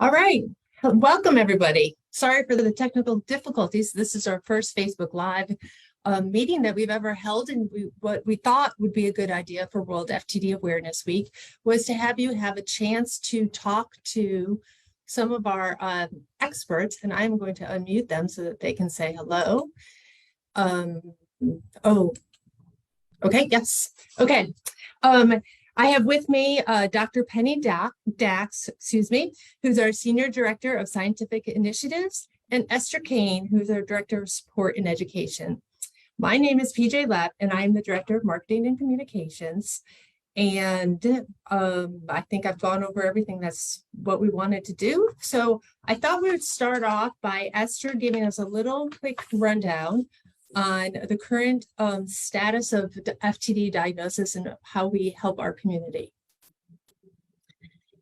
All right, welcome everybody. Sorry for the technical difficulties. This is our first Facebook Live meeting that we've ever held, and what we thought would be a good idea for World FTD Awareness Week was to have you have a chance to talk to some of our experts, and I'm going to unmute them so that they can say hello. Okay, yes, okay. I have with me Dr. Penny Dacks, who's our Senior Director of Scientific Initiatives, and Esther Kane, who's our Director of Support and Education. My name is P.J. Lepp, and I am the Director of Marketing and Communications. And I think I've gone over everything that's what we wanted to do. So I thought we would start off by Esther giving us a little quick rundown on the current status of the FTD diagnosis and how we help our community.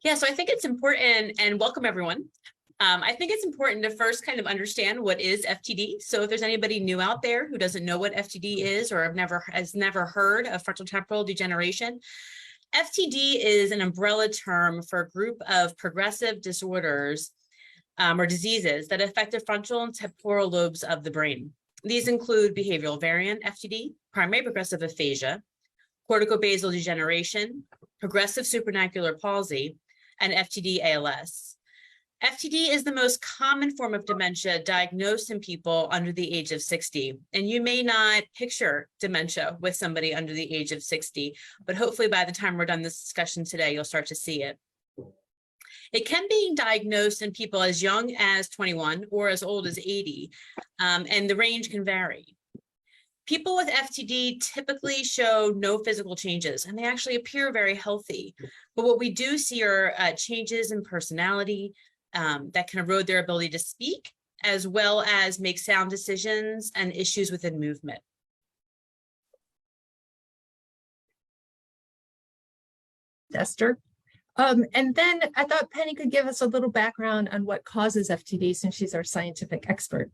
Yeah, so I think it's important, and welcome everyone. I think it's important to first kind of understand what is FTD. So if there's anybody new out there who doesn't know what FTD is or has never heard of frontotemporal degeneration, FTD is an umbrella term for a group of progressive disorders or diseases that affect the frontal and temporal lobes of the brain. These include behavioral variant FTD, primary progressive aphasia, corticobasal degeneration, progressive supranacular palsy, and FTD ALS. FTD is the most common form of dementia diagnosed in people under the age of 60. And you may not picture dementia with somebody under the age of 60, but hopefully by the time we're done this discussion today, you'll start to see it. It can be diagnosed in people as young as 21 or as old as 80, and the range can vary. People with FTD typically show no physical changes, and they actually appear very healthy. But what we do see are changes in personality that can erode their ability to speak, as well as make sound decisions and issues within movement. Esther? And then I thought Penny could give us a little background on what causes FTD since she's our scientific expert.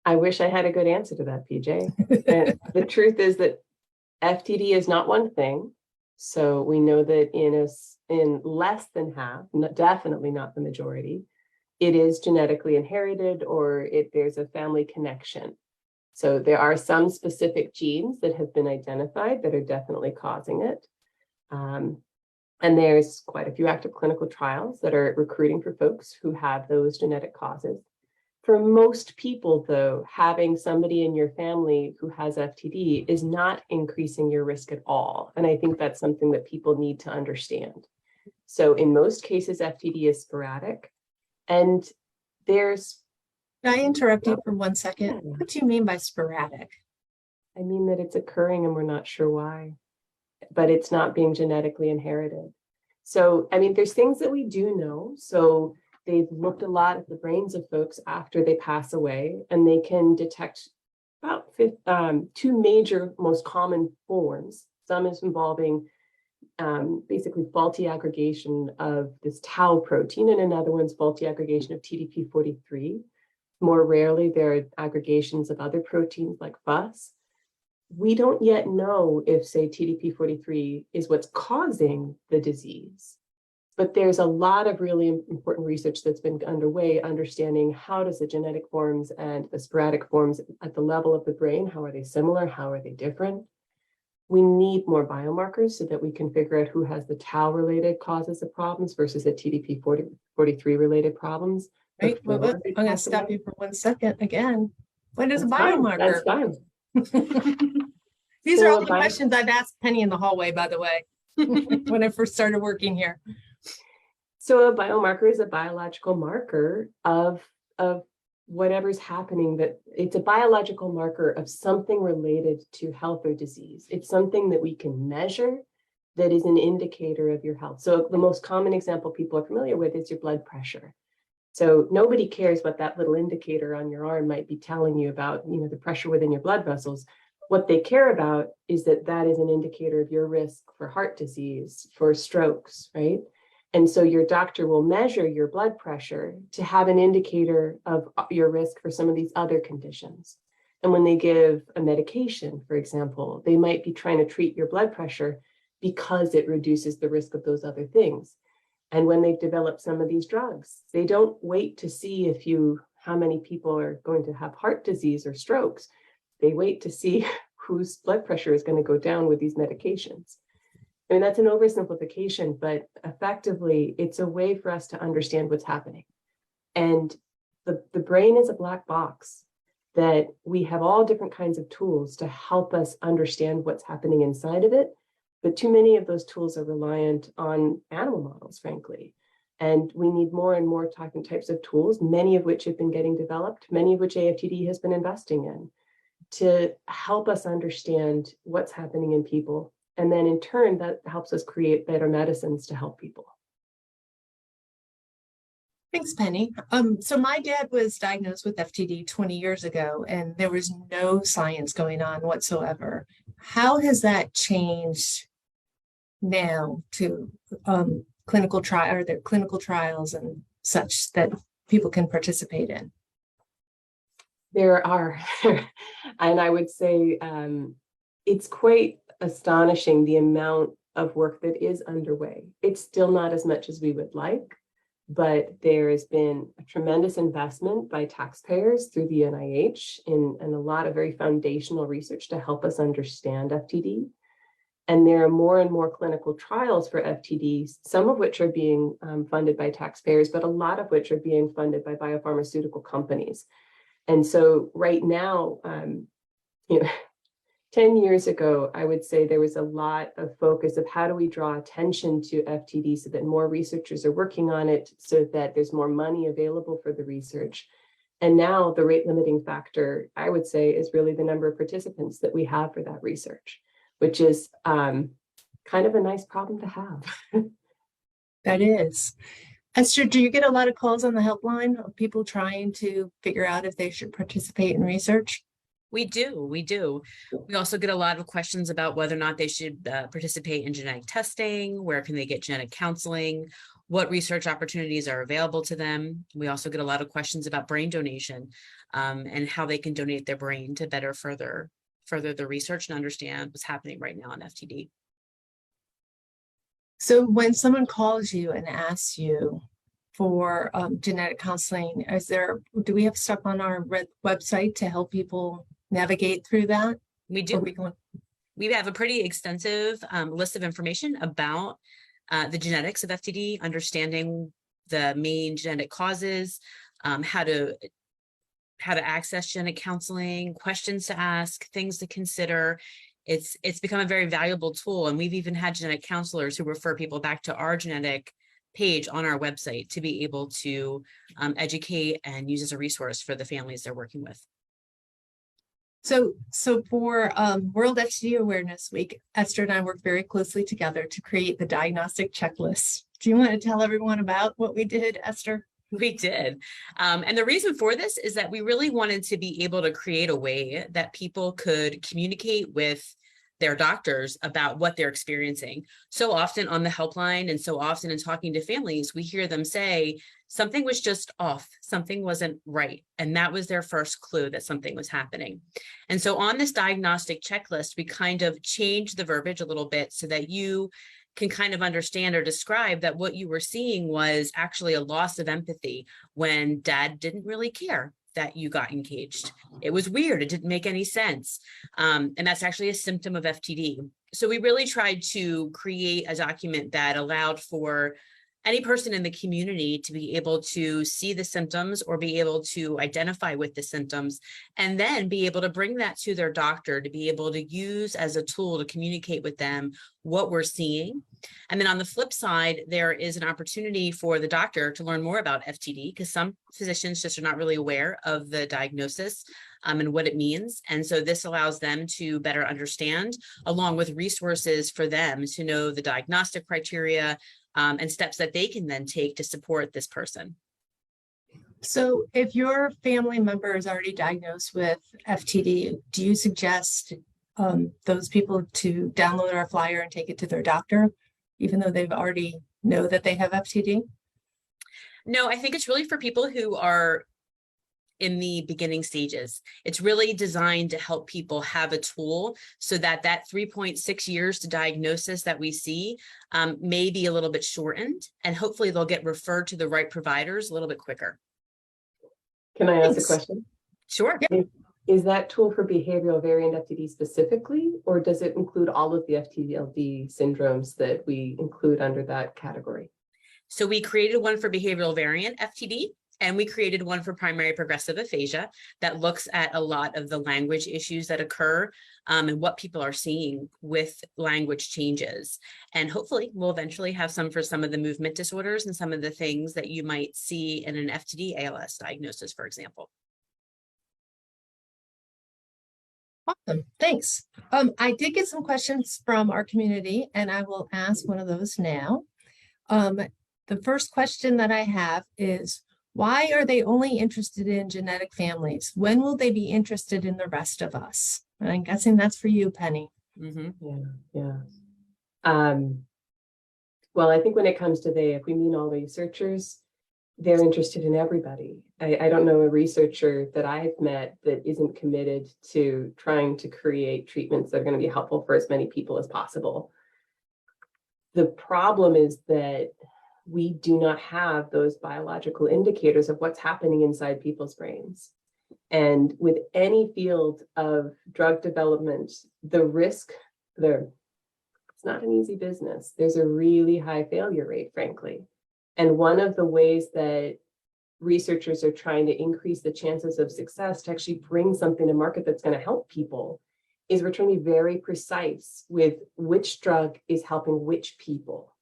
I wish I had a good answer to that, PJ. And the truth is that FTD is not one thing. So we know that in less than half, definitely not the majority, it is genetically inherited or there's a family connection. So there are some specific genes that have been identified that are definitely causing it. And there's quite a few active clinical trials that are recruiting for folks who have those genetic causes. For most people, though, having somebody in your family who has FTD is not increasing your risk at all. And I think that's something that people need to understand. So in most cases, FTD is sporadic. And there's... Can I interrupt you for 1 second? What do you mean by sporadic? I mean that it's occurring and we're not sure why, but it's not being genetically inherited. So, I mean, there's things that we do know. So they've looked a lot at the brains of folks after they pass away, and they can detect about two major most common forms. Some is involving basically faulty aggregation of this tau protein, and another one's faulty aggregation of TDP43. More rarely, there are aggregations of other proteins like FUS. We don't yet know if, say, TDP43 is what's causing the disease, but there's a lot of really important research that's been underway, understanding how does the genetic forms and the sporadic forms at the level of the brain, how are they similar, how are they different? We need more biomarkers so that we can figure out who has the tau-related causes of problems versus the TDP43-related problems. Right, well, I'm going to stop you for 1 second again. What is a biomarker? That's fine. These are all the questions I've asked Penny in the hallway, by the way, when I first started working here. So a biomarker is a biological marker of whatever's happening, that it's a biological marker of something related to health or disease. It's something that we can measure that is an indicator of your health. So the most common example people are familiar with is your blood pressure. So nobody cares what that little indicator on your arm might be telling you about, the pressure within your blood vessels. What they care about is that that is an indicator of your risk for heart disease, for strokes, right? And so your doctor will measure your blood pressure to have an indicator of your risk for some of these other conditions. And when they give a medication, for example, they might be trying to treat your blood pressure because it reduces the risk of those other things. And when they've developed some of these drugs, they don't wait to see how many people are going to have heart disease or strokes. They wait to see whose blood pressure is going to go down with these medications. I mean, that's an oversimplification, but effectively, it's a way for us to understand what's happening. And the brain is a black box that we have all different kinds of tools to help us understand what's happening inside of it. But too many of those tools are reliant on animal models, frankly. And we need more and more types of tools, many of which have been getting developed, many of which AFTD has been investing in, to help us understand what's happening in people. And then in turn, that helps us create better medicines to help people. Thanks, Penny. So my dad was diagnosed with FTD 20 years ago, and there was no science going on whatsoever. How has that changed now to clinical trials and such that people can participate in? There are, and I would say it's quite astonishing the amount of work that is underway. It's still not as much as we would like, but there has been a tremendous investment by taxpayers through the NIH in a lot of very foundational research to help us understand FTD. And there are more and more clinical trials for FTD, some of which are being funded by taxpayers, but a lot of which are being funded by biopharmaceutical companies. And so right now, 10 years ago, I would say there was a lot of focus of how do we draw attention to FTD so that more researchers are working on it, so that there's more money available for the research. And now the rate limiting factor, I would say, is really the number of participants that we have for that research, which is kind of a nice problem to have. That is. Esther, do you get a lot of calls on the helpline of people trying to figure out if they should participate in research? We do. We also get a lot of questions about whether or not they should participate in genetic testing, where can they get genetic counseling, what research opportunities are available to them. We also get a lot of questions about brain donation and how they can donate their brain to better further the research and understand what's happening right now in FTD. So when someone calls you and asks you for genetic counseling, do we have stuff on our website to help people navigate through that? We do. We have a pretty extensive list of information about the genetics of FTD, understanding the main genetic causes, how to access genetic counseling, questions to ask, things to consider. It's become a very valuable tool, and we've even had genetic counselors who refer people back to our genetic page on our website to be able to educate and use as a resource for the families they're working with. So for World FTD Awareness Week, Esther and I worked very closely together to create the diagnostic checklist. Do you want to tell everyone about what we did, Esther? We did. And the reason for this is that we really wanted to be able to create a way that people could communicate with their doctors about what they're experiencing. So often on the helpline and so often in talking to families, we hear them say something was just off, something wasn't right. And that was their first clue that something was happening. And so on this diagnostic checklist, we kind of changed the verbiage a little bit so that you can kind of understand or describe that what you were seeing was actually a loss of empathy when dad didn't really care that you got engaged. It was weird. It didn't make any sense. And that's actually a symptom of FTD. So we really tried to create a document that allowed for any person in the community to be able to see the symptoms or be able to identify with the symptoms, and then be able to bring that to their doctor to be able to use as a tool to communicate with them what we're seeing. And then on the flip side, there is an opportunity for the doctor to learn more about FTD, because some physicians just are not really aware of the diagnosis and what it means. And so this allows them to better understand, along with resources for them to know the diagnostic criteria and steps that they can then take to support this person. So if your family member is already diagnosed with FTD, do you suggest those people to download our flyer and take it to their doctor, even though they've already know that they have FTD? No, I think it's really for people who are in the beginning stages. It's really designed to help people have a tool so that that 3.6 years to diagnosis that we see may be a little bit shortened, and hopefully they'll get referred to the right providers a little bit quicker. Can I ask a Thanks. question? Sure. Is that tool for behavioral variant FTD specifically, or does it include all of the FTD syndromes that we include under that category? So we created one for behavioral variant FTD, and we created one for primary progressive aphasia that looks at a lot of the language issues that occur and what people are seeing with language changes. And hopefully we'll eventually have some for some of the movement disorders and some of the things that you might see in an FTD ALS diagnosis, for example. Awesome, thanks. I did get some questions from our community, and I will ask one of those now. The first question that I have is, why are they only interested in genetic families? When will they be interested in the rest of us? And I'm guessing that's for you, Penny. Yeah. Well, I think when it comes to if we mean all researchers, they're interested in everybody. I don't know a researcher that I've met that isn't committed to trying to create treatments that are going to be helpful for as many people as possible. The problem is that we do not have those biological indicators of what's happening inside people's brains. And with any field of drug development, the risk there, it's not an easy business. There's a really high failure rate, frankly. And one of the ways that researchers are trying to increase the chances of success to actually bring something to market that's going to help people is we're trying to be very precise with which drug is helping which people.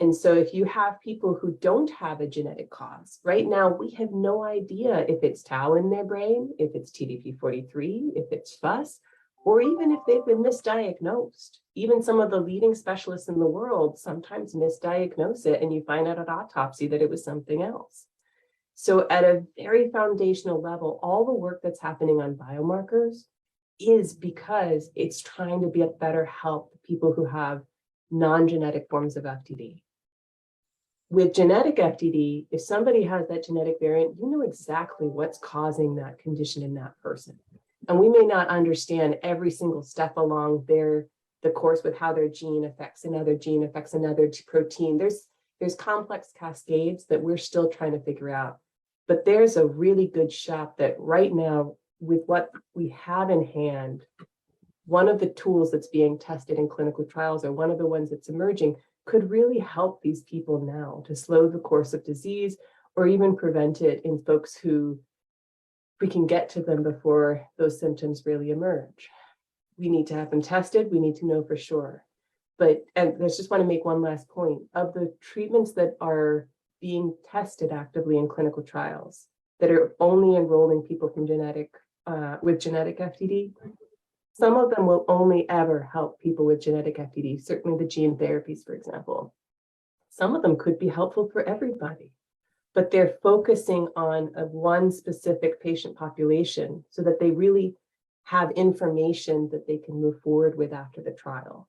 And so if you have people who don't have a genetic cause, right now, we have no idea if it's tau in their brain, if it's TDP43, if it's FUS, or even if they've been misdiagnosed. Even some of the leading specialists in the world sometimes misdiagnose it, and you find out at autopsy that it was something else. So at a very foundational level, all the work that's happening on biomarkers is because it's trying to be a better help to people who have non-genetic forms of FTD. With genetic FTD, if somebody has that genetic variant, you know exactly what's causing that condition in that person. And we may not understand every single step along the course with how their gene affects another gene, affects another protein. There's complex cascades that we're still trying to figure out. But there's a really good shot that right now, with what we have in hand, one of the tools that's being tested in clinical trials, or one of the ones that's emerging, could really help these people now to slow the course of disease, or even prevent it in folks who we can get to them before those symptoms really emerge. We need to have them tested. We need to know for sure. But, and I just want to make one last point, of the treatments that are being tested actively in clinical trials that are only enrolling people from with genetic FTD, some of them will only ever help people with genetic FTD, certainly the gene therapies, for example. Some of them could be helpful for everybody, but they're focusing on one specific patient population so that they really have information that they can move forward with after the trial.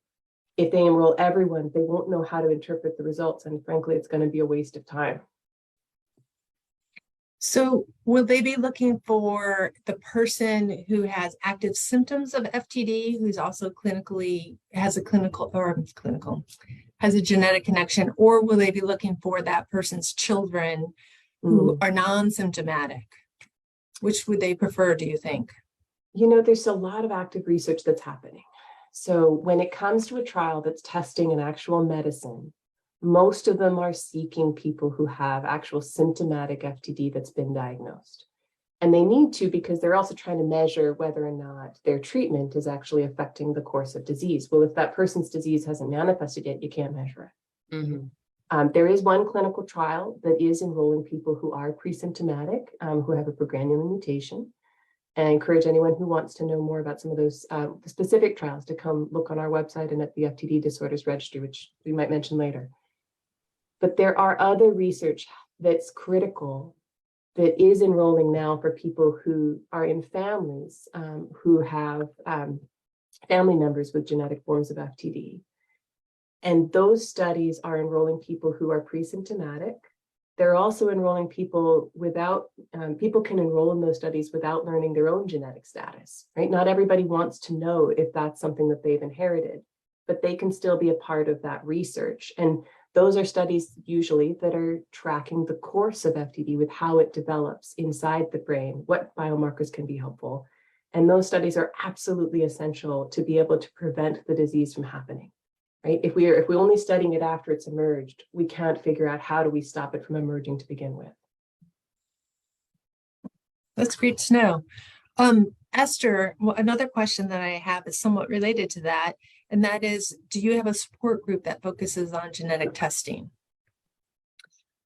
If they enroll everyone, they won't know how to interpret the results, and frankly, it's going to be a waste of time. So will they be looking for the person who has active symptoms of FTD, who's also has a genetic connection, or will they be looking for that person's children who are non-symptomatic? Which would they prefer, do you think? You know, there's a lot of active research that's happening. So when it comes to a trial that's testing an actual medicine, most of them are seeking people who have actual symptomatic FTD that's been diagnosed. And they need to, because they're also trying to measure whether or not their treatment is actually affecting the course of disease. Well, if that person's disease hasn't manifested yet, you can't measure it. Mm-hmm. There is one clinical trial that is enrolling people who are pre-symptomatic, who have a progranulin mutation. And I encourage anyone who wants to know more about some of those specific trials to come look on our website and at the FTD Disorders Registry, which we might mention later. But there are other research that's critical that is enrolling now for people who are in families who have family members with genetic forms of FTD. And those studies are enrolling people who are pre-symptomatic, They're also enrolling people without, people can enroll in those studies without learning their own genetic status, right? Not everybody wants to know if that's something that they've inherited, but they can still be a part of that research. And those are studies usually that are tracking the course of FTD with how it develops inside the brain, what biomarkers can be helpful. And those studies are absolutely essential to be able to prevent the disease from happening, right? If we're only studying it after it's emerged, we can't figure out how do we stop it from emerging to begin with. That's great to know. Esther, another question that I have is somewhat related to that, and that is, do you have a support group that focuses on genetic testing?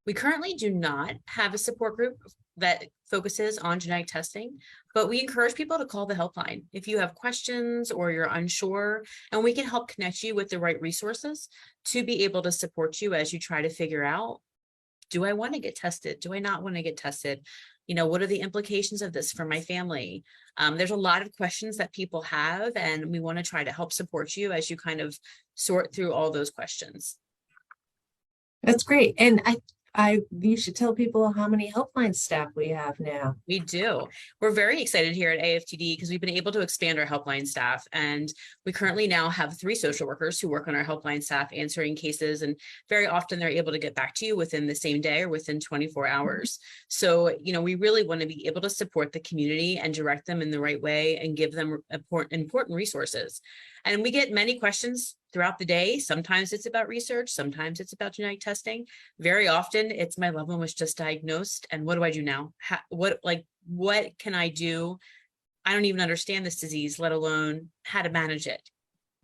We currently do not have a support group that focuses on genetic testing, but we encourage people to call the helpline if you have questions or you're unsure, and we can help connect you with the right resources to be able to support you as you try to figure out, do I want to get tested? Do I not want to get tested? You know, what are the implications of this for my family? There's a lot of questions that people have, and we want to try to help support you as you kind of sort through all those questions. That's great. And you should tell people how many helpline staff we have now. We do. We're very excited here at AFTD because we've been able to expand our helpline staff, and we currently now have 3 social workers who work on our helpline staff answering cases, and very often they're able to get back to you within the same day or within 24 hours. So, you know, we really want to be able to support the community and direct them in the right way and give them important resources. And we get many questions throughout the day. Sometimes it's about research, sometimes it's about genetic testing. Very often it's my loved one was just diagnosed and what do I do now? What can I do? I don't even understand this disease, let alone how to manage it.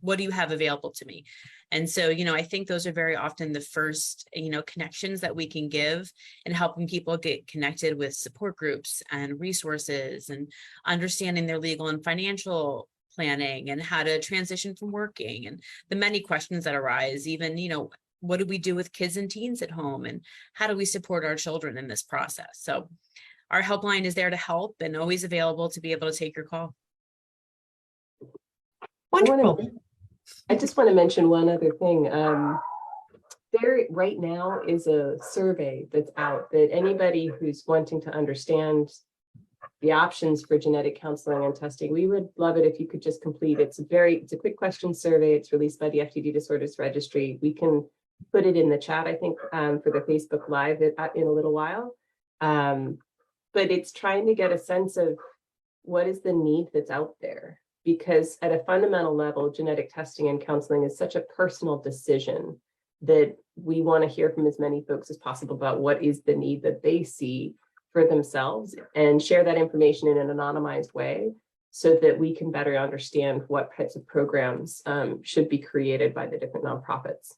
What do you have available to me? And so, you know, I think those are very often the first, you know, connections that we can give in helping people get connected with support groups and resources and understanding their legal and financial planning and how to transition from working and the many questions that arise, even, you know, what do we do with kids and teens at home and how do we support our children in this process? So our helpline is there to help and always available to be able to take your call. Wonderful. I just want to mention one other thing. There right now is a survey that's out that anybody who's wanting to understand the options for genetic counseling and testing, we would love it if you could just complete. It's a quick question survey. It's released by the FTD Disorders Registry. We can put it in the chat, I think, for the Facebook Live in a little while. But it's trying to get a sense of what is the need that's out there, because at a fundamental level, genetic testing and counseling is such a personal decision that we want to hear from as many folks as possible about what is the need that they see for themselves and share that information in an anonymized way so that we can better understand what types of programs should be created by the different nonprofits.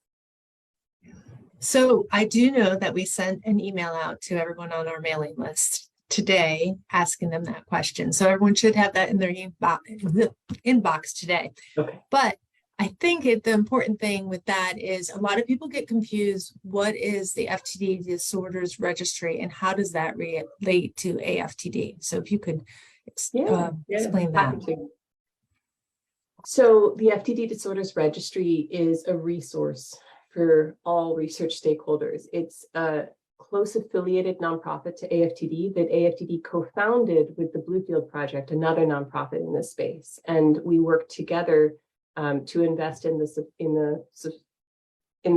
So I do know that we sent an email out to everyone on our mailing list today asking them that question. So everyone should have that in their inbox today. Okay. But I think the important thing with that is a lot of people get confused. What is the FTD Disorders Registry and how does that relate to AFTD? So if you could explain that. So the FTD Disorders Registry is a resource for all research stakeholders. It's a close affiliated nonprofit to AFTD that AFTD co-founded with the Bluefield Project, another nonprofit in this space. And we work together to invest in the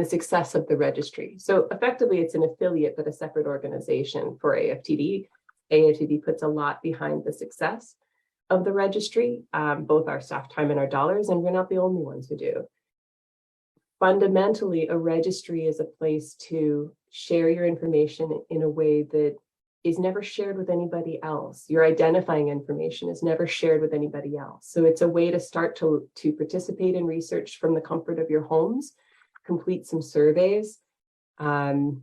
success of the registry. So effectively, it's an affiliate, but a separate organization for AFTD. AFTD puts a lot behind the success of the registry, both our staff time and our dollars, and we're not the only ones who do. Fundamentally, a registry is a place to share your information in a way that is never shared with anybody else. Your identifying information is never shared with anybody else. So it's a way to start to participate in research from the comfort of your homes, complete some surveys, and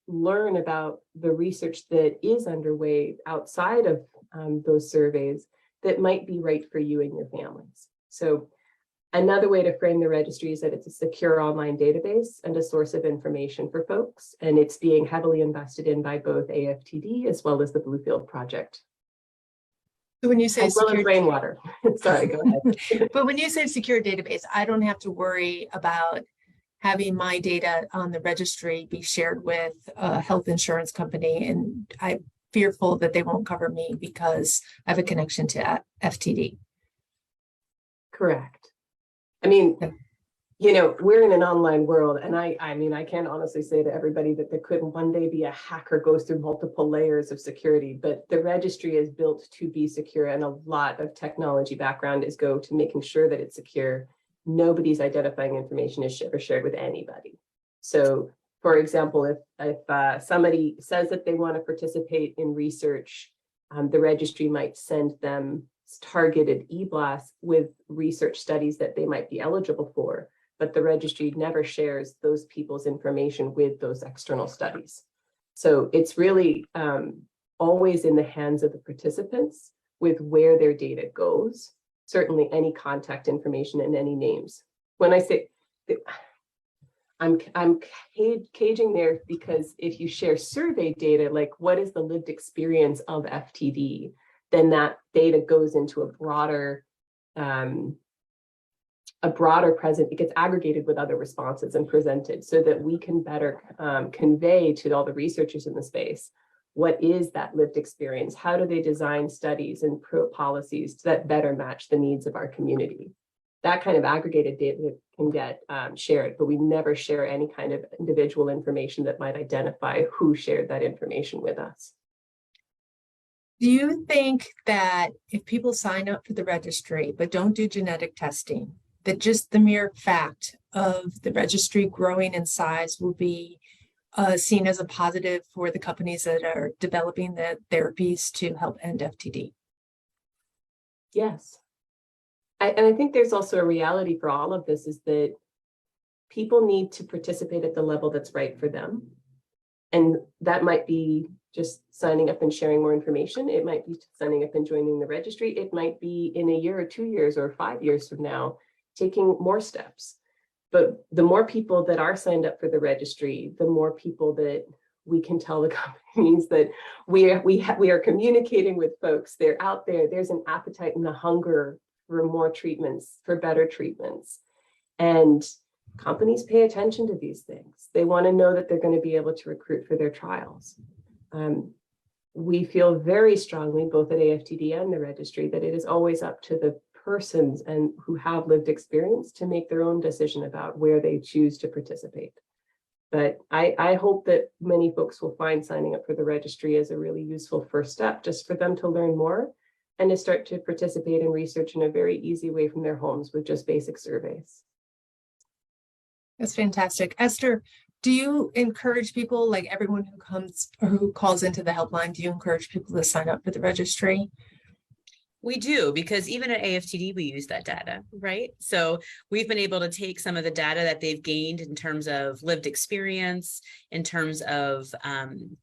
learn about the research that is underway outside of those surveys that might be right for you and your families. So another way to frame the registry is that it's a secure online database and a source of information for folks, and it's being heavily invested in by both AFTD as well as the Bluefield Project. So when you say as well as rainwater, sorry, go ahead. But when you say secure database, I don't have to worry about having my data on the registry be shared with a health insurance company, and I'm fearful that they won't cover me because I have a connection to FTD. Correct. I mean, Okay. you know, we're in an online world, and I mean, I can't honestly say to everybody that there could one day be a hacker goes through multiple layers of security, but the registry is built to be secure, and a lot of technology background is go to making sure that it's secure. Nobody's identifying information is ever shared with anybody. So, for example, if somebody says that they want to participate in research, the registry might send them targeted e-blasts with research studies that they might be eligible for, but the registry never shares those people's information with those external studies. So it's really always in the hands of the participants with where their data goes, certainly any contact information and any names. When I say, I'm caging there because if you share survey data, like what is the lived experience of FTD, then that data goes into a broader present. It gets aggregated with other responses and presented so that we can better convey to all the researchers in the space, what is that lived experience? How do they design studies and policies that better match the needs of our community? That kind of aggregated data can get shared, but we never share any kind of individual information that might identify who shared that information with us. Do you think that if people sign up for the registry but don't do genetic testing, that just the mere fact of the registry growing in size will be seen as a positive for the companies that are developing the therapies to help end FTD? Yes. And I think there's also a reality for all of this is that people need to participate at the level that's right for them. And that might be just signing up and sharing more information. It might be signing up and joining the registry. It might be in a year or 2 years or 5 years from now, taking more steps. But the more people that are signed up for the registry, the more people that we can tell the companies that we are communicating with folks. They're out there. There's an appetite and a hunger for more treatments, for better treatments. And companies pay attention to these things. They want to know that they're going to be able to recruit for their trials. We feel very strongly, both at AFTD and the registry, that it is always up to the persons and who have lived experience to make their own decision about where they choose to participate. But I hope that many folks will find signing up for the registry as a really useful first step, just for them to learn more and to start to participate in research in a very easy way from their homes with just basic surveys. That's fantastic. Esther, do you encourage people, like everyone who comes or who calls into the helpline, do you encourage people to sign up for the registry? We do, because even at AFTD, we use that data, right? So we've been able to take some of the data that they've gained in terms of lived experience, in terms of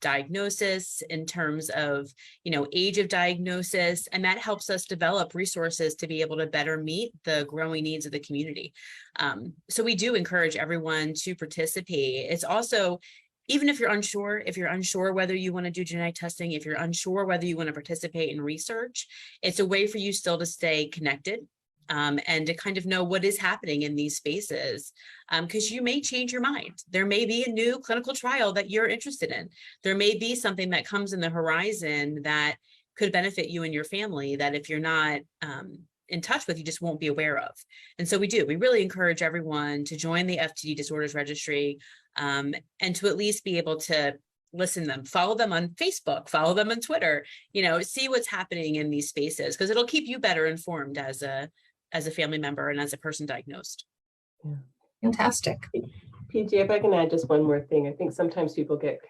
diagnosis, in terms of, age of diagnosis, and that helps us develop resources to be able to better meet the growing needs of the community. So we do encourage everyone to participate. It's also, even if you're unsure whether you want to do genetic testing, if you're unsure whether you want to participate in research, it's a way for you still to stay connected and to kind of know what is happening in these spaces, because you may change your mind. There may be a new clinical trial that you're interested in. There may be something that comes in the horizon that could benefit you and your family that if you're not in touch with, you just won't be aware of. And so we really encourage everyone to join the FTD Disorders Registry and to at least be able to listen to them, follow them on Facebook, follow them on Twitter, see what's happening in these spaces, because it'll keep you better informed as a family member and as a person diagnosed. Yeah. Fantastic. PJ, if I can add just one more thing, I think sometimes you'll get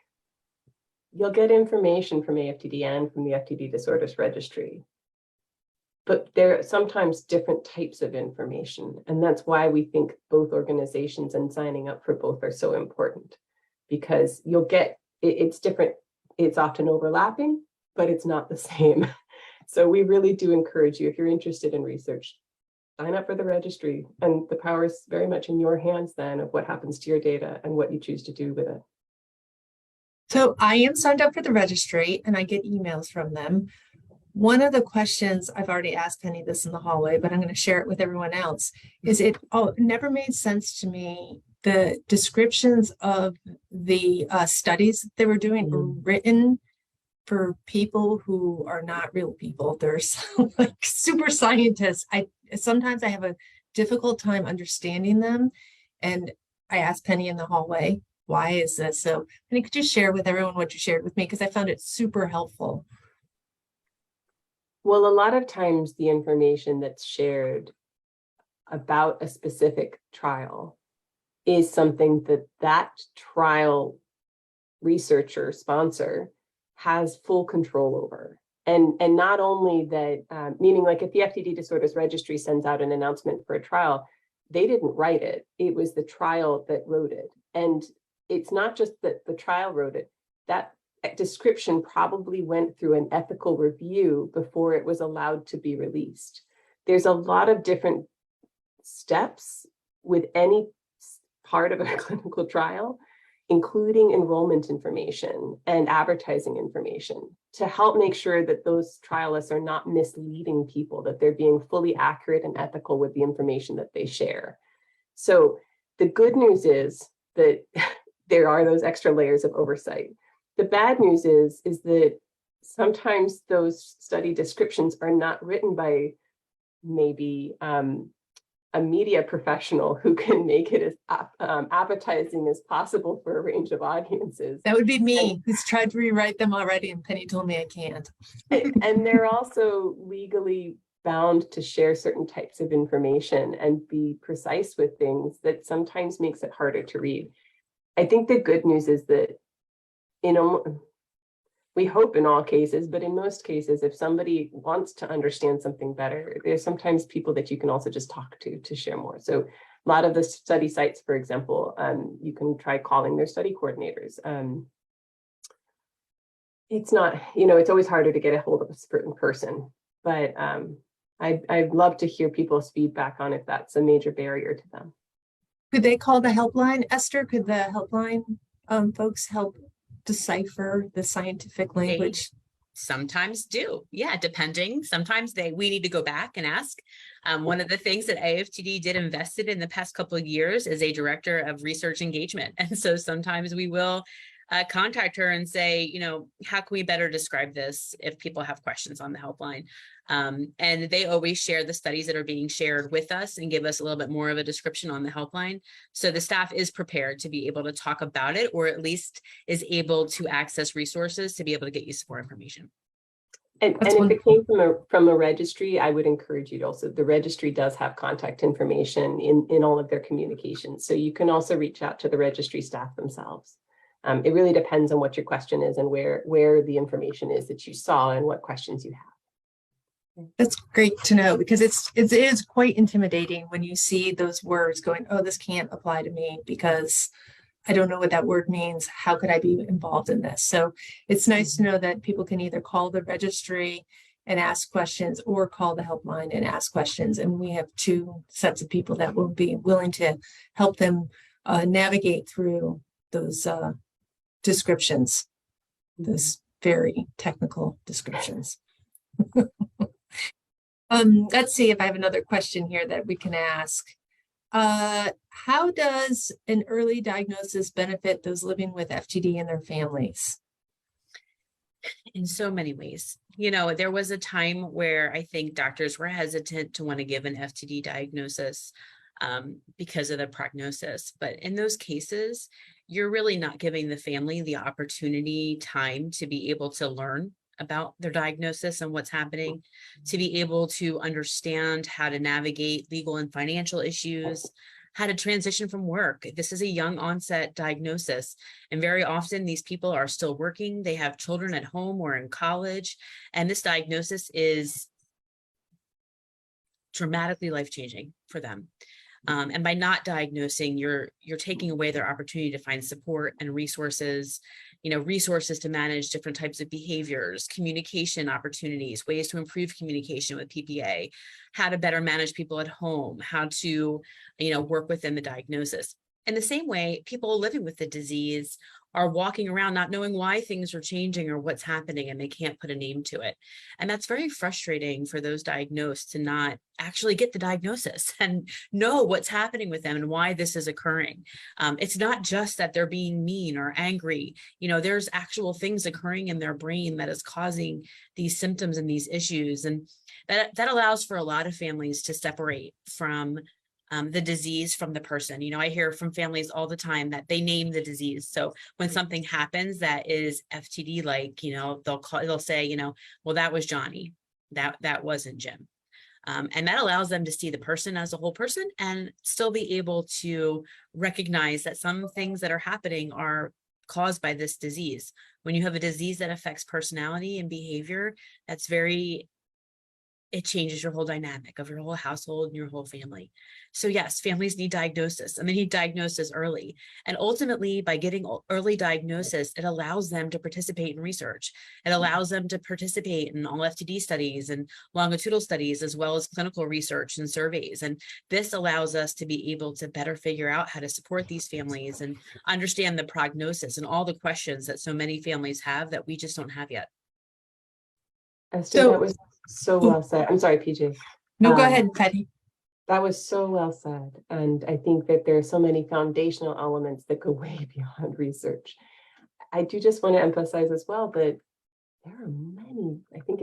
information from AFTD and from the FTD Disorders Registry, but there are sometimes different types of information. And that's why we think both organizations and signing up for both are so important, because you'll get, it's different. It's often overlapping, but it's not the same. So we really do encourage you, if you're interested in research, sign up for the registry, and the power is very much in your hands then of what happens to your data and what you choose to do with it. So I am signed up for the registry and I get emails from them. One of the questions, I've already asked Penny this in the hallway, but I'm going to share it with everyone else, is it never made sense to me the descriptions of the studies that they were doing were written for people who are not real people. They're like super scientists. Sometimes I have a difficult time understanding them. And I asked Penny in the hallway, why is this? So Penny, could you share with everyone what you shared with me? Because I found it super helpful. Well, a lot of times the information that's shared about a specific trial is something that trial researcher sponsor has full control over. And not only that, meaning like if the FTD Disorders Registry sends out an announcement for a trial, they didn't write it. It was the trial that wrote it. And it's not just that the trial wrote it, that description probably went through an ethical review before it was allowed to be released. There's a lot of different steps with any part of a clinical trial, including enrollment information and advertising information, to help make sure that those trialists are not misleading people, that they're being fully accurate and ethical with the information that they share. So the good news is that there are those extra layers of oversight. The bad news is that sometimes those study descriptions are not written by maybe a media professional who can make it as appetizing as possible for a range of audiences. That would be me, who's tried to rewrite them already, and Penny told me I can't. And they're also legally bound to share certain types of information and be precise with things that sometimes makes it harder to read. I think the good news is that, we hope in all cases, but in most cases, if somebody wants to understand something better, there's sometimes people that you can also just talk to share more. So a lot of the study sites, for example, you can try calling their study coordinators. It's not, it's always harder to get a hold of a certain person, but I'd love to hear people's feedback on if that's a major barrier to them. Could they call the helpline? Esther, could the helpline folks help decipher the scientific language? They sometimes do. Yeah, depending. Sometimes we need to go back and ask. One of the things that AFTD did invested in the past couple of years is a director of research engagement. And so sometimes we will contact her and say, how can we better describe this if people have questions on the helpline? And they always share the studies that are being shared with us and give us a little bit more of a description on the helpline. So the staff is prepared to be able to talk about it, or at least is able to access resources to be able to get you some more information. And if it came from a registry, I would encourage you to also, the registry does have contact information in all of their communications. So you can also reach out to the registry staff themselves. It really depends on what your question is and where the information is that you saw and what questions you have. That's great to know, because it is quite intimidating when you see those words going, oh, this can't apply to me because I don't know what that word means. How could I be involved in this? So it's nice to know that people can either call the registry and ask questions or call the helpline and ask questions. And we have two sets of people that will be willing to help them navigate through those descriptions, those very technical descriptions. Let's see if I have another question here that we can ask. How does an early diagnosis benefit those living with FTD and their families? In so many ways. There was a time where I think doctors were hesitant to want to give an FTD diagnosis because of the prognosis. But in those cases, you're really not giving the family the opportunity, time to be able to learn about their diagnosis and what's happening, to be able to understand how to navigate legal and financial issues, how to transition from work. This is a young onset diagnosis, and very often these people are still working. They have children at home or in college, and this diagnosis is dramatically life-changing for them. And by not diagnosing, you're taking away their opportunity to find support and resources, resources to manage different types of behaviors, communication opportunities, ways to improve communication with PPA, how to better manage people at home, how to, work within the diagnosis. In the same way, people living with the disease are walking around not knowing why things are changing or what's happening, and they can't put a name to it. And that's very frustrating for those diagnosed to not actually get the diagnosis and know what's happening with them and why this is occurring. It's not just that they're being mean or angry. There's actual things occurring in their brain that is causing these symptoms and these issues. And that allows for a lot of families to separate from the disease from the person. I hear from families all the time that they name the disease. So when something happens that is FTD, like, they'll say, well, that was Johnny, that wasn't Jim. And that allows them to see the person as a whole person and still be able to recognize that some things that are happening are caused by this disease. When you have a disease that affects personality and behavior, it changes your whole dynamic of your whole household and your whole family. So yes, families need diagnosis, and they need diagnosis early. And ultimately, by getting early diagnosis, it allows them to participate in research. It allows them to participate in all FTD studies and longitudinal studies, as well as clinical research and surveys. And this allows us to be able to better figure out how to support these families and understand the prognosis and all the questions that so many families have that we just don't have yet. Esther, that was so well said. I'm sorry, PJ. No, go ahead, Patty. That was so well said. And I think that there are so many foundational elements that go way beyond research. I do just want to emphasize as well that there are many, I think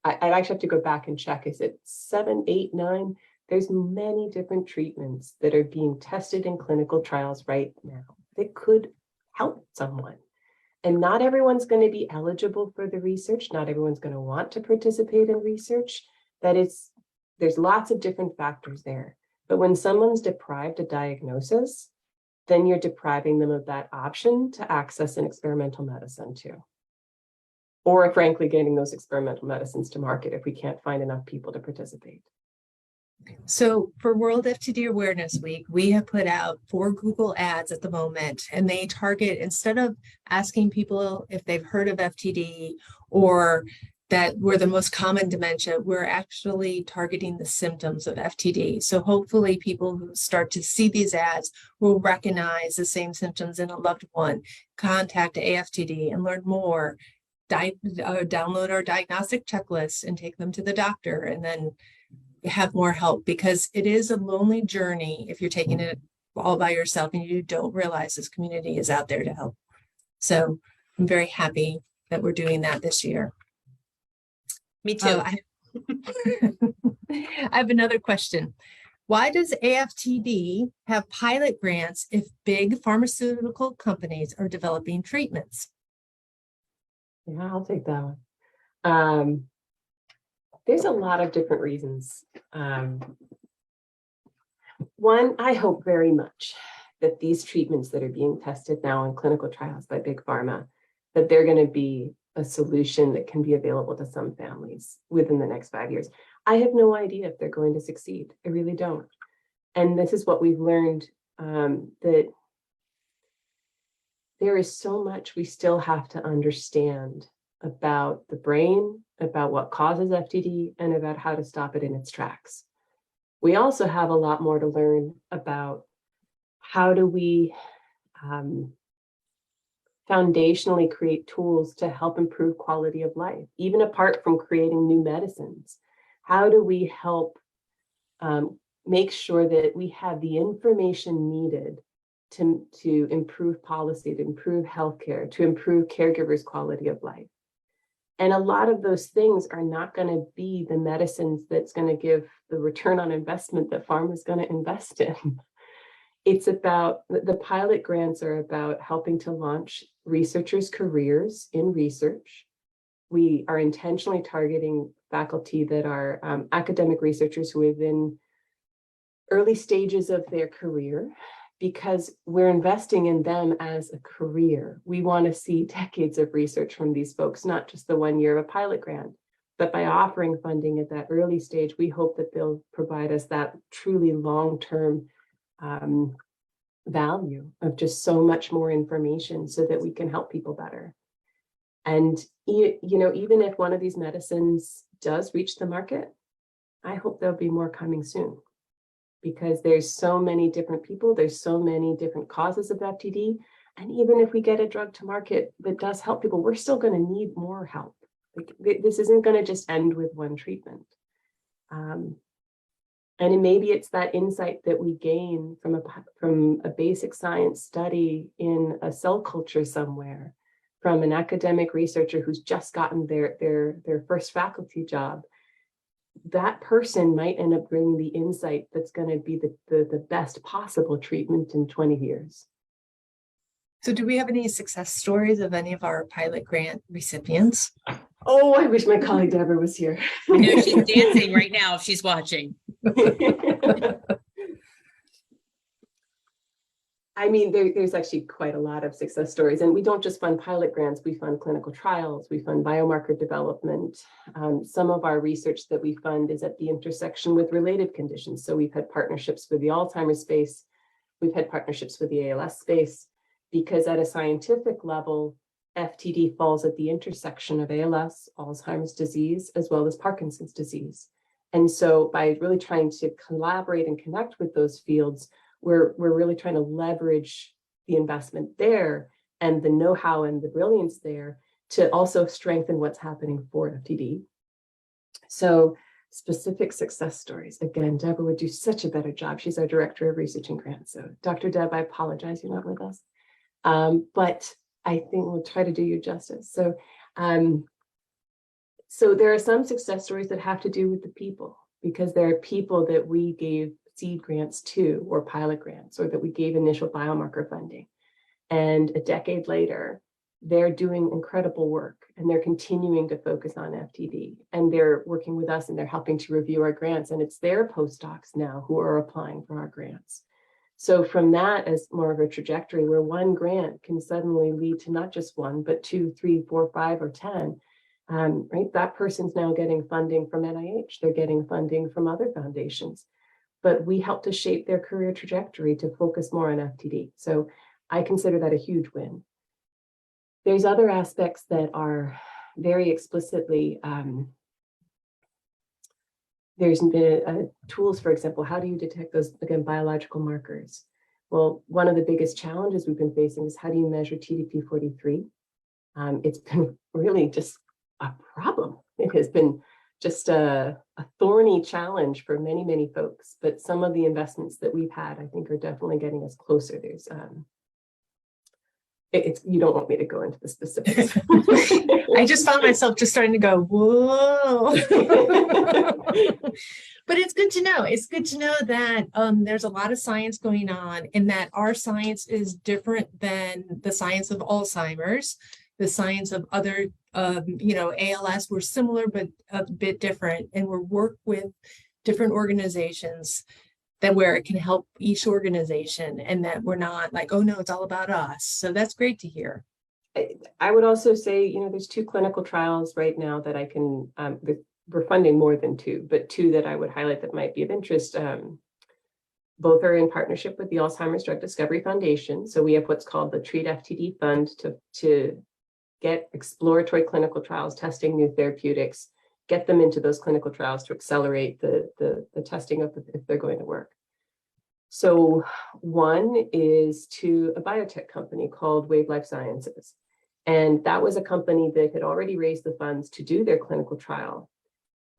I actually have to go back and check. Is it 7, 8, 9? There's many different treatments that are being tested in clinical trials right now that could help someone. And not everyone's going to be eligible for the research. Not everyone's going to want to participate in research. There's lots of different factors there. But when someone's deprived a diagnosis, then you're depriving them of that option to access an experimental medicine too. Or frankly, getting those experimental medicines to market if we can't find enough people to participate. So for World FTD Awareness Week, we have put out 4 Google ads at the moment, and they target, instead of asking people if they've heard of FTD or that we're the most common dementia, we're actually targeting the symptoms of FTD. So hopefully people who start to see these ads will recognize the same symptoms in a loved one, contact AFTD and learn more, download our diagnostic checklist and take them to the doctor, and then have more help, because it is a lonely journey if you're taking it all by yourself and you don't realize this community is out there to help. So I'm very happy that we're doing that this year. Me too. I have another question. Why does AFTD have pilot grants if big pharmaceutical companies are developing treatments? Yeah, I'll take that one. There's a lot of different reasons. One, I hope very much that these treatments that are being tested now in clinical trials by big pharma, that they're going to be a solution that can be available to some families within the next 5 years. I have no idea if they're going to succeed. I really don't. And this is what we've learned, that there is so much we still have to understand about the brain, about what causes FTD, and about how to stop it in its tracks. We also have a lot more to learn about how do we foundationally create tools to help improve quality of life, even apart from creating new medicines. How do we help make sure that we have the information needed to improve policy, to improve healthcare, to improve caregivers' quality of life? And a lot of those things are not going to be the medicines that's going to give the return on investment that pharma is going to invest in. It's about, the pilot grants are about helping to launch researchers' careers in research. We are intentionally targeting faculty that are academic researchers who are in early stages of their career, because we're investing in them as a career. We want to see decades of research from these folks, not just the 1 year of a pilot grant. But by offering funding at that early stage, we hope that they'll provide us that truly long-term value of just so much more information so that we can help people better. And even if one of these medicines does reach the market, I hope there'll be more coming soon, because there's so many different people, there's so many different causes of FTD. And even if we get a drug to market that does help people, we're still going to need more help. Like, this isn't going to just end with one treatment. And maybe it's that insight that we gain from a basic science study in a cell culture somewhere, from an academic researcher who's just gotten their first faculty job. That person might end up bringing the insight that's going to be the best possible treatment in 20 years. So do we have any success stories of any of our pilot grant recipients? Oh, I wish my colleague Deborah was here. I know she's dancing right now if she's watching. I mean, there's actually quite a lot of success stories, and we don't just fund pilot grants, we fund clinical trials, we fund biomarker development. Some of our research that we fund is at the intersection with related conditions. So we've had partnerships with the Alzheimer's space, we've had partnerships with the ALS space, because at a scientific level, FTD falls at the intersection of ALS, Alzheimer's disease, as well as Parkinson's disease. And so by really trying to collaborate and connect with those fields, we're really trying to leverage the investment there and the know-how and the brilliance there to also strengthen what's happening for FTD. So specific success stories. Again, Deborah would do such a better job. She's our director of research and grants. So Dr. Deb, I apologize you're not with us. But I think we'll try to do you justice. So, so there are some success stories that have to do with the people, because there are people that we gave seed grants to, or pilot grants, or that we gave initial biomarker funding. And a decade later, they're doing incredible work, and they're continuing to focus on FTD, and they're working with us, and they're helping to review our grants. And it's their postdocs now who are applying for our grants. So from that, as more of a trajectory where one grant can suddenly lead to not just one, but 2, 3, 4, 5, or 10, right? That person's now getting funding from NIH. They're getting funding from other foundations. But we help to shape their career trajectory to focus more on FTD. So I consider that a huge win. There's other aspects that are very explicitly, there's been tools, for example, how do you detect those, again, biological markers? Well, one of the biggest challenges we've been facing is how do you measure TDP-43? It's been really just a problem. It has been just a thorny challenge for many, many folks, but some of the investments that we've had, I think, are definitely getting us closer. There's, you don't want me to go into the specifics. I just found myself just starting to go, whoa. But it's good to know. It's good to know that there's a lot of science going on, and that our science is different than the science of Alzheimer's, the science of other, ALS. We're similar, but a bit different. And we're work with different organizations that where it can help each organization, and that we're not like, oh no, it's all about us. So that's great to hear. I would also say, there's 2 clinical trials right now that I can, we're funding more than 2, but 2 that I would highlight that might be of interest. Both are in partnership with the Alzheimer's Drug Discovery Foundation. So we have what's called the Treat FTD Fund to get exploratory clinical trials, testing new therapeutics, get them into those clinical trials to accelerate the testing of if they're going to work. So one is to a biotech company called Wave Life Sciences. And that was a company that had already raised the funds to do their clinical trial.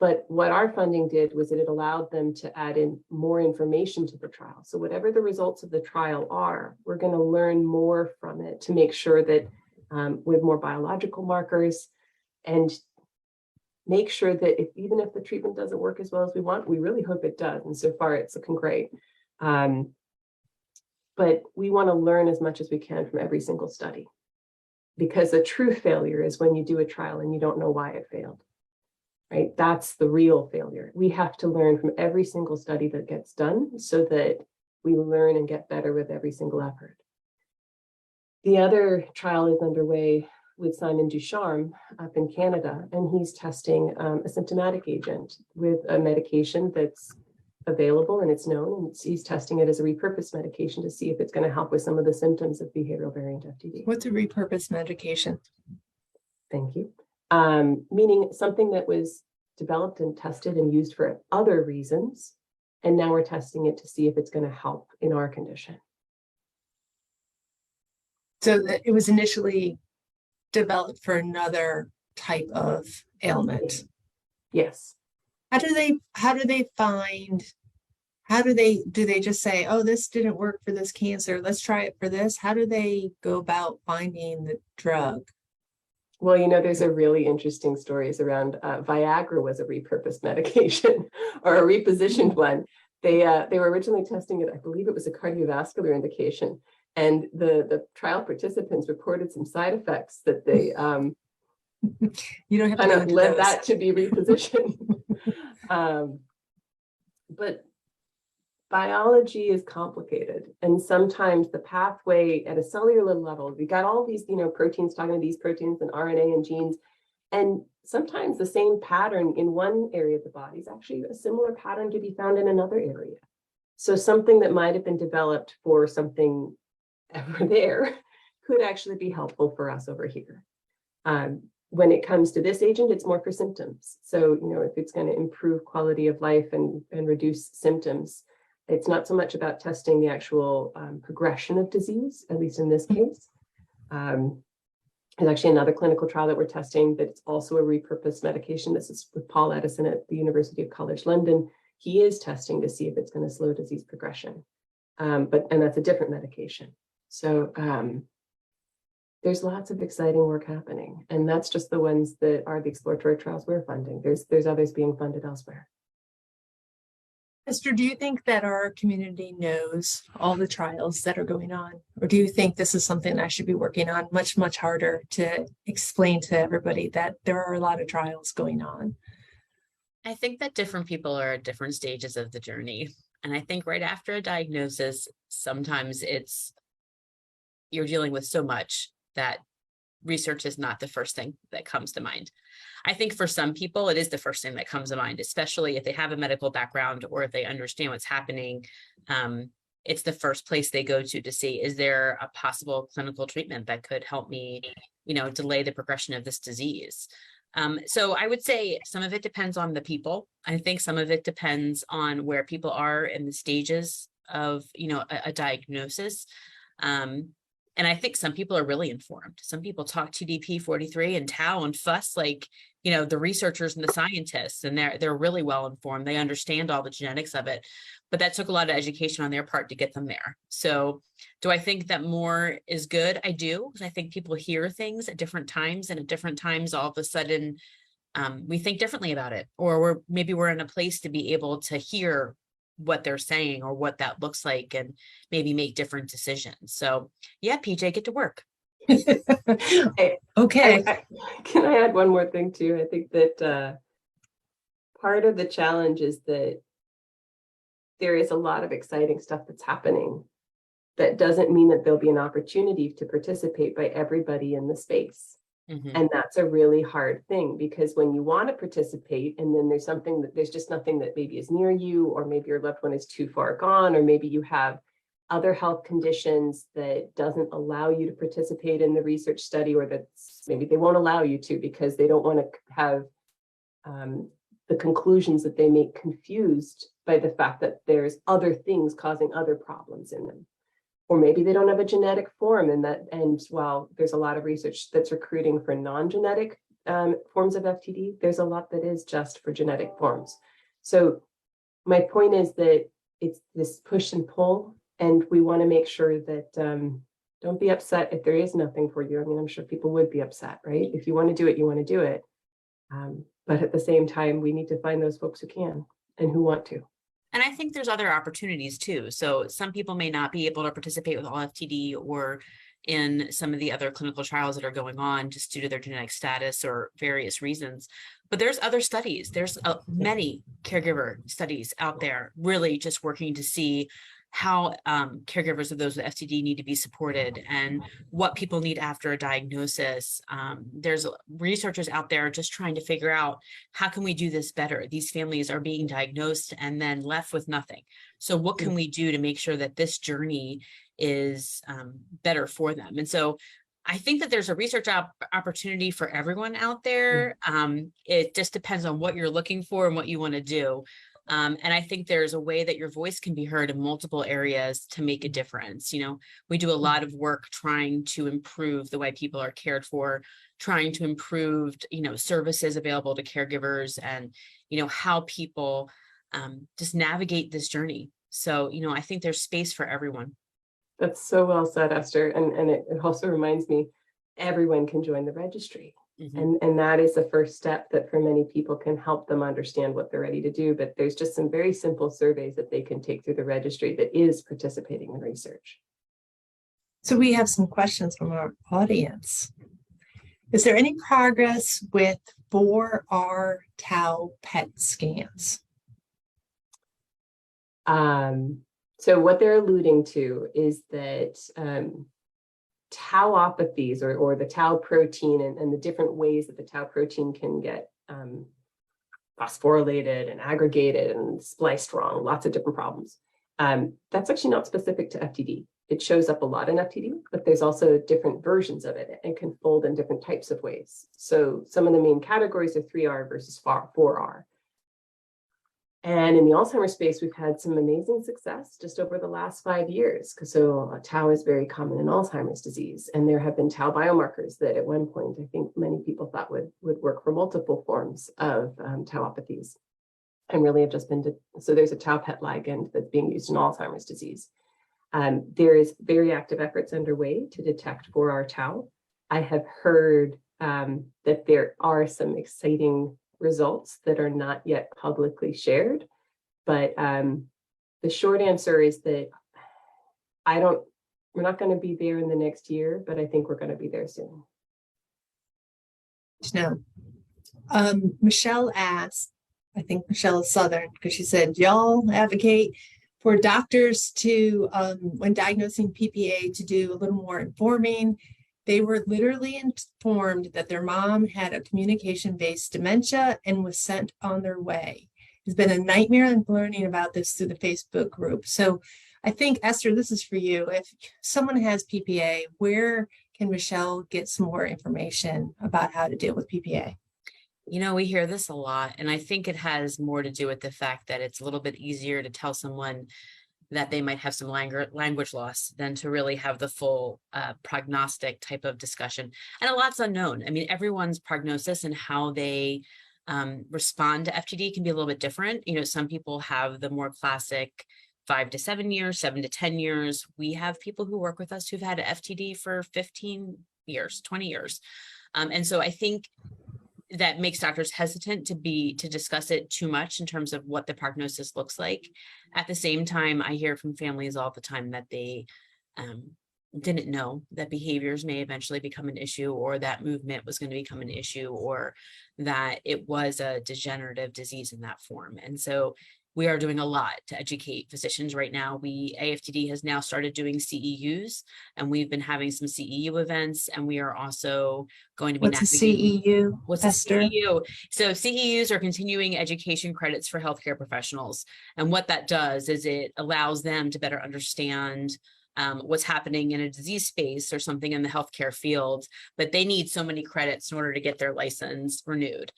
But what our funding did was that it allowed them to add in more information to the trial. So whatever the results of the trial are, we're going to learn more from it to make sure that with more biological markers, and make sure that even if the treatment doesn't work as well as we want, we really hope it does. And so far it's looking great. But we want to learn as much as we can from every single study, because a true failure is when you do a trial and you don't know why it failed, right? That's the real failure. We have to learn from every single study that gets done so that we learn and get better with every single effort. The other trial is underway with Simon Ducharme up in Canada, and he's testing a symptomatic agent with a medication that's available and it's known, and he's testing it as a repurposed medication to see if it's going to help with some of the symptoms of behavioral variant FTD. What's a repurposed medication? Thank you. Meaning something that was developed and tested and used for other reasons, and now we're testing it to see if it's going to help in our condition. So that it was initially developed for another type of ailment. Yes. Do they just say, oh, this didn't work for this cancer, let's try it for this? How do they go about finding the drug? Well, there's a really interesting stories around Viagra was a repurposed medication or a repositioned one. They were originally testing it, I believe it was a cardiovascular indication. And the trial participants reported some side effects that they You don't have to kind go of into led those. that to be repositioned. But biology is complicated, and sometimes the pathway at a cellular level, we got all these, proteins talking to these proteins and RNA and genes, and sometimes the same pattern in one area of the body is actually a similar pattern to be found in another area. So something that might have been developed for something over there could actually be helpful for us over here. When it comes to this agent, it's more for symptoms. So, if it's going to improve quality of life and reduce symptoms, it's not so much about testing the actual progression of disease, at least in this case. There's actually another clinical trial that we're testing that's also a repurposed medication. This is with Paul Edison at the University of College London. He is testing to see if it's going to slow disease progression. And that's a different medication. So there's lots of exciting work happening. And that's just the ones that are the exploratory trials we're funding. There's others being funded elsewhere. Esther, do you think that our community knows all the trials that are going on? Or do you think this is something I should be working on much, much harder to explain to everybody that there are a lot of trials going on? I think that different people are at different stages of the journey. And I think right after a diagnosis, sometimes you're dealing with so much that research is not the first thing that comes to mind. I think for some people, it is the first thing that comes to mind, especially if they have a medical background or if they understand what's happening. It's the first place they go to see, is there a possible clinical treatment that could help me, delay the progression of this disease? So I would say some of it depends on the people. I think some of it depends on where people are in the stages of, a diagnosis. And I think some people are really informed. Some people talk TDP-43 and tau and fuss like, the researchers and the scientists, and they're really well informed. They understand all the genetics of it, but that took a lot of education on their part to get them there. So do I think that more is good? I do, because I think people hear things at different times, and at different times, all of a sudden, we think differently about it, or maybe we're in a place to be able to hear what they're saying or what that looks like and maybe make different decisions. So yeah, PJ, get to work. Okay. Can I add one more thing too? I think that part of the challenge is that there is a lot of exciting stuff that's happening. That doesn't mean that there'll be an opportunity to participate by everybody in the space. Mm-hmm. And that's a really hard thing, because when you want to participate and then there's just nothing that maybe is near you, or maybe your loved one is too far gone, or maybe you have other health conditions that doesn't allow you to participate in the research study, or that maybe they won't allow you to because they don't want to have the conclusions that they make confused by the fact that there's other things causing other problems in them. Or maybe they don't have a genetic form, and while there's a lot of research that's recruiting for non-genetic forms of FTD, there's a lot that is just for genetic forms. So my point is that it's this push and pull, and we want to make sure that don't be upset if there is nothing for you. I mean, I'm sure people would be upset, right? If you want to do it, you want to do it. But at the same time, we need to find those folks who can and who want to. And I think there's other opportunities too. So some people may not be able to participate with all FTD or in some of the other clinical trials that are going on just due to their genetic status or various reasons. But there's other studies. There's many caregiver studies out there really just working to see how caregivers of those with FTD need to be supported and what people need after a diagnosis. There's researchers out there just trying to figure out how can we do this better? These families are being diagnosed and then left with nothing. So what can we do to make sure that this journey is better for them? And so I think that there's a research opportunity for everyone out there. It just depends on what you're looking for and what you want to do. And I think there's a way that your voice can be heard in multiple areas to make a difference. We do a lot of work trying to improve the way people are cared for, trying to improve, services available to caregivers and, how people just navigate this journey. So, I think there's space for everyone. That's so well said, Esther. And it also reminds me, everyone can join the registry. And that is the first step that for many people can help them understand what they're ready to do. But there's just some very simple surveys that they can take through the registry that is participating in research. So we have some questions from our audience. Is there any progress with 4R tau PET scans? So what they're alluding to is that tauopathies or the tau protein and the different ways that the tau protein can get phosphorylated and aggregated and spliced wrong, lots of different problems. That's actually not specific to FTD. It shows up a lot in FTD, but there's also different versions of it and can fold in different types of ways. So some of the main categories are 3R versus 4R. And in the Alzheimer's space, we've had some amazing success just over the last 5 years. So tau is very common in Alzheimer's disease. And there have been tau biomarkers that at one point, I think many people thought would work for multiple forms of tauopathies. And really have just been, so there's a tau PET ligand that's being used in Alzheimer's disease. There is very active efforts underway to detect 4R tau. I have heard that there are some exciting results that are not yet publicly shared, but the short answer is that we're not going to be there in the next year, but I think we're going to be there soon. No. Michelle asked, I think Michelle is Southern, because she said, y'all advocate for doctors to, when diagnosing PPA, to do a little more informing. They were literally informed that their mom had a communication-based dementia and was sent on their way. It's been a nightmare learning about this through the Facebook group. So I think, Esther, this is for you. If someone has PPA, where can Michelle get some more information about how to deal with PPA? We hear this a lot, and I think it has more to do with the fact that it's a little bit easier to tell someone that they might have some language loss than to really have the full prognostic type of discussion. And a lot's unknown. I mean, everyone's prognosis and how they respond to FTD can be a little bit different. Some people have the more classic 5 to 7 years, 7 to 10 years. We have people who work with us who've had FTD for 15 years, 20 years. And so I think that makes doctors hesitant to discuss it too much in terms of what the prognosis looks like. At the same time, I hear from families all the time that they didn't know that behaviors may eventually become an issue, or that movement was going to become an issue, or that it was a degenerative disease in that form. And so we are doing a lot to educate physicians right now. AFTD has now started doing CEUs, and we've been having some CEU events, and we are also going to be— What's a CEU? What's Esther? a CEU? So CEUs are continuing education credits for healthcare professionals. And what that does is it allows them to better understand what's happening in a disease space or something in the healthcare field, but they need so many credits in order to get their license renewed.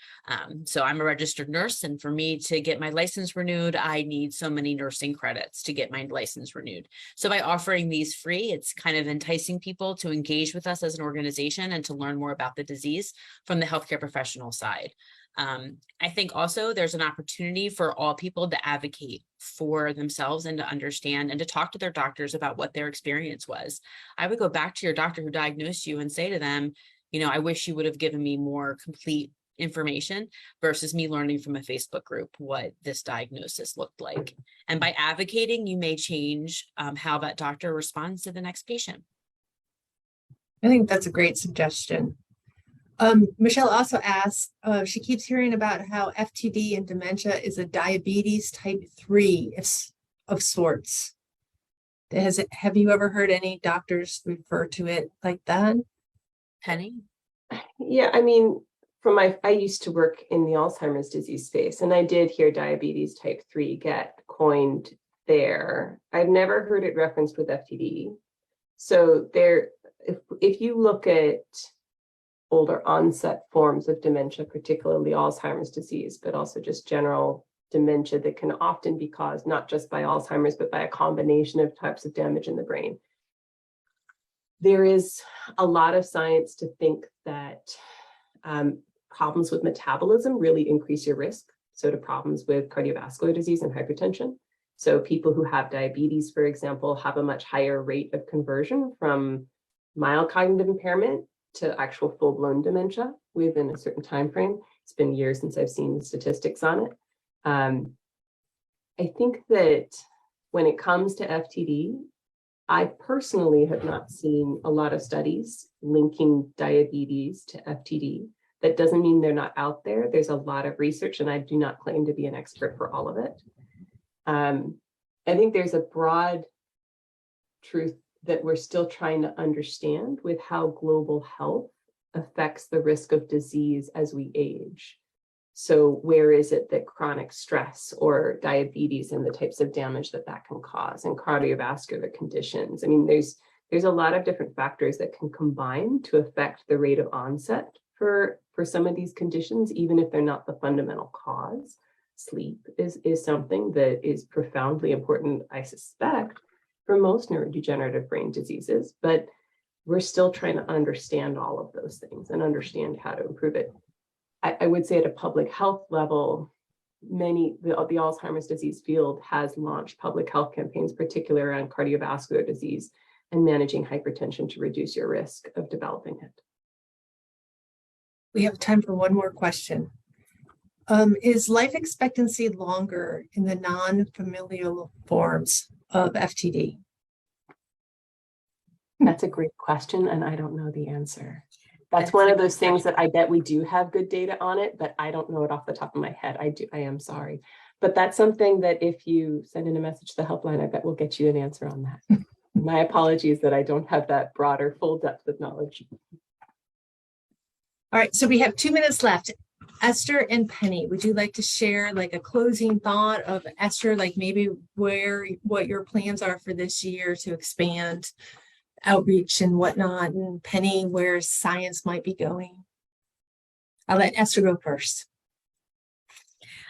So I'm a registered nurse, and for me to get my license renewed, I need so many nursing credits to get my license renewed. So by offering these free, it's kind of enticing people to engage with us as an organization and to learn more about the disease from the healthcare professional side. I think also there's an opportunity for all people to advocate for themselves and to understand and to talk to their doctors about what their experience was. I would go back to your doctor who diagnosed you and say to them, I wish you would have given me more complete information versus me learning from a Facebook group what this diagnosis looked like. And by advocating, you may change how that doctor responds to the next patient. I think that's a great suggestion. Michelle also asked, she keeps hearing about how FTD and dementia is a diabetes type 3 of sorts. Have you ever heard any doctors refer to it like that? Penny? Yeah, I mean, I used to work in the Alzheimer's disease space, and I did hear diabetes type 3 get coined there. I've never heard it referenced with FTD. So if you look at older onset forms of dementia, particularly Alzheimer's disease, but also just general dementia that can often be caused not just by Alzheimer's, but by a combination of types of damage in the brain. There is a lot of science to think that problems with metabolism really increase your risk. So do problems with cardiovascular disease and hypertension. So people who have diabetes, for example, have a much higher rate of conversion from mild cognitive impairment to actual full-blown dementia within a certain time frame. It's been years since I've seen the statistics on it. I think that when it comes to FTD, I personally have not seen a lot of studies linking diabetes to FTD. That doesn't mean they're not out there. There's a lot of research, and I do not claim to be an expert for all of it. I think there's a broad truth that we're still trying to understand with how global health affects the risk of disease as we age. So where is it that chronic stress or diabetes and the types of damage that that can cause, and cardiovascular conditions? I mean, there's a lot of different factors that can combine to affect the rate of onset for some of these conditions, even if they're not the fundamental cause. Sleep is something that is profoundly important, I suspect, for most neurodegenerative brain diseases, but we're still trying to understand all of those things and understand how to improve it. I would say at a public health level, the Alzheimer's disease field has launched public health campaigns, particularly around cardiovascular disease and managing hypertension to reduce your risk of developing it. We have time for one more question. Is life expectancy longer in the non-familial forms of FTD? That's a great question, and I don't know the answer. That's one of those things that I bet we do have good data on it, but I don't know it off the top of my head. I am sorry. But that's something that if you send in a message to the helpline, I bet we'll get you an answer on that. My apologies that I don't have that broader, full depth of knowledge. All right, so we have 2 minutes left. Esther and Penny, would you like to share like a closing thought of Esther, like maybe what your plans are for this year to expand outreach and whatnot, and Penny, where science might be going? I'll let Esther go first.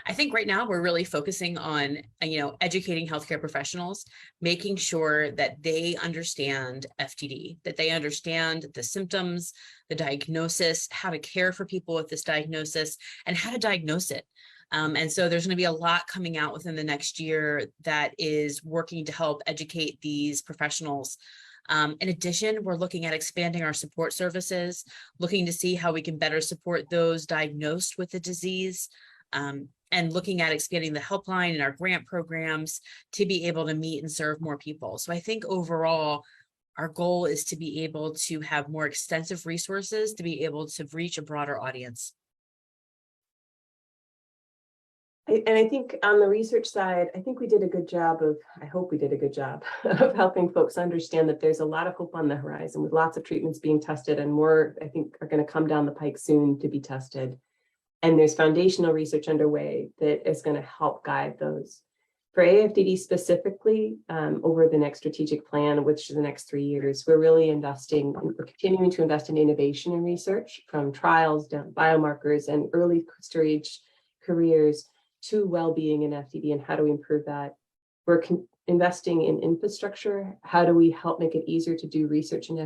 I think right now we're really focusing on, educating healthcare professionals, making sure that they understand FTD, that they understand the symptoms, the diagnosis, how to care for people with this diagnosis, and how to diagnose it. And so there's going to be a lot coming out within the next year that is working to help educate these professionals. In addition, we're looking at expanding our support services, looking to see how we can better support those diagnosed with the disease, and looking at expanding the helpline and our grant programs to be able to meet and serve more people. So I think overall, our goal is to be able to have more extensive resources to be able to reach a broader audience. And I think on the research side, I think we did a good job of, I hope we did a good job of helping folks understand that there's a lot of hope on the horizon with lots of treatments being tested, and more, I think, are going to come down the pike soon to be tested. And there's foundational research underway that is going to help guide those. For AFTD specifically, over the next strategic plan, which is the next 3 years, we're really we're continuing to invest in innovation and research, from trials down biomarkers and early stage careers to well-being in FTD, and how do we improve that. We're investing in infrastructure. How do we help make it easier to do research in